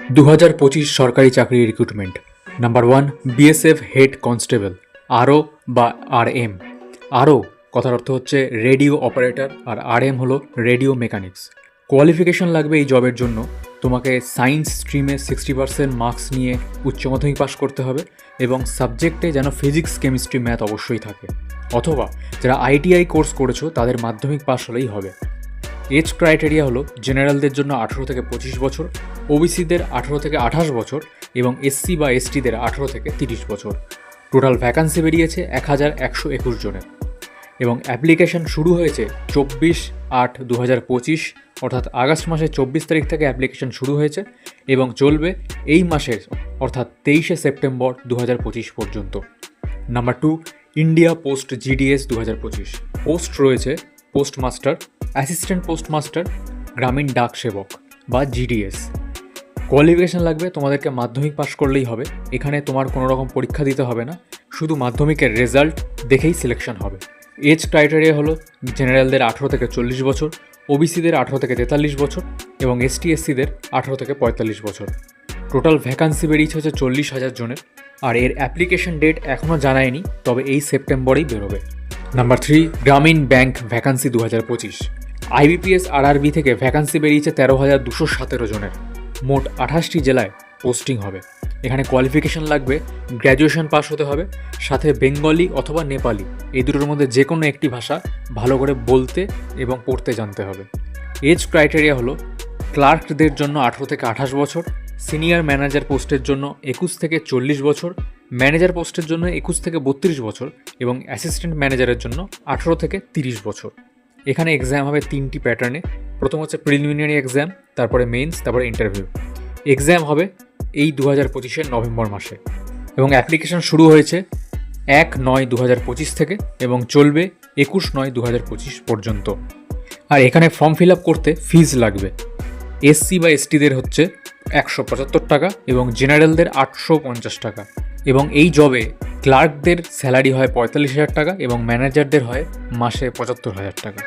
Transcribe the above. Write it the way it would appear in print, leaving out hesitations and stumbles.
2025 সরকারি চাকরি recruitment. Number 1, BSF head constable, আরও বা আরএম। আরও কথার অর্থ হচ্ছে রেডিও অপারেটর, আর আরএম হলো রেডিও মেকানিক্স। কোয়ালিফিকেশন লাগবে এই জবের জন্য। তোমাকে সায়েন্স স্ট্রিমে 60% মার্কস নিয়ে উচ্চ মাধ্যমিক পাস করতে হবে, এবং সাবজেক্টে যেন ফিজিক্স, কেমিস্ট্রি, ম্যাথ অবশ্যই থাকে। অথবা যারা আইটিআই কোর্স করেছো তাদের মাধ্যমিক পাস হলেই হবে। এজ ক্রাইটেরিয়া হলো জেনারেলদের জন্য 18 থেকে 25 বছর, ওবিসিদের 18 থেকে 28 বছর, এবং এসসি বা এসটিদের 18 থেকে 30 বছর। টোটাল ভ্যাকান্সি বেরিয়েছে 1121 জনের, এবং অ্যাপ্লিকেশন শুরু হয়েছে 24/8/2025, অর্থাৎ আগস্ট মাসের 24 তারিখ থেকে অ্যাপ্লিকেশন শুরু হয়েছে এবং চলবে এই মাসের অর্থাৎ 23শে সেপ্টেম্বর 2025 পর্যন্ত। Number 2, India post GDS 2025। Post রয়েছে পোস্টমাস্টার, অ্যাসিস্ট্যান্ট পোস্টমাস্টার, গ্রামীণ ডাক সেবক বা জিডিএস। কোয়ালিফিকেশান লাগবে, তোমাদেরকে মাধ্যমিক পাস করলেই হবে। এখানে তোমার কোনো রকম পরীক্ষা দিতে হবে না, শুধু মাধ্যমিকের রেজাল্ট দেখেই সিলেকশন হবে। এজ ক্রাইটেরিয়া হলো জেনারেলদের 18 থেকে 40 বছর, ওবিসিদের 18 থেকে 43 বছর, এবং এসটি এসসিদের 18 থেকে 45 বছর। টোটাল ভ্যাকান্সি বেরিয়েছে হচ্ছে 40,000 জনের, আর এর অ্যাপ্লিকেশন ডেট এখনও জানায়নি, তবে এই সেপ্টেম্বরেই বেরোবে। নাম্বার 3, গ্রামীণ ব্যাংক ভ্যাকান্সি 2025। আইবিপিএস আরআরবি থেকে ভ্যাকান্সি বেরিয়েছে 13,217 জনের। মোট 28টি জেলায় পোস্টিং হবে। এখানে কোয়ালিফিকেশন লাগবে গ্র্যাজুয়েশন পাস হতে হবে, সাথে বেঙ্গলি অথবা নেপালি, এই দুটোর মধ্যে যে কোনো একটি ভাষা ভালো করে বলতে এবং পড়তে জানতে হবে। এজ ক্রাইটেরিয়া হলো ক্লার্কদের জন্য 18 থেকে 28 বছর, সিনিয়র ম্যানেজার পোস্টের জন্য 21 থেকে 40 বছর, ম্যানেজার পোস্টের জন্য 21 থেকে 32 বছর, এবং অ্যাসিস্ট্যান্ট ম্যানেজারের জন্য 18 থেকে 30 বছর। এখানে এক্সাম হবে 3টি প্যাটার্নে। প্রথম হচ্ছে প্রিলিমিনারি এক্সাম, তারপরে মেইনস, তারপরে ইন্টারভিউ। এক্সাম হবে এই 2025-এর নভেম্বর মাসে, এবং অ্যাপ্লিকেশন শুরু হয়েছে 1/9/2025 থেকে এবং চলবে 21/9/2025 পর্যন্ত। আর এখানে ফর্ম ফিল আপ করতে ফিজ লাগবে। এসসি বা এসটিদের হচ্ছে 175 টাকা এবং জেনারেলদের 850 টাকা। এবং এই জবে ক্লার্কদের স্যালারি হয় 45,000 টাকা এবং ম্যানেজারদের হয় মাসে 75,000 টাকা।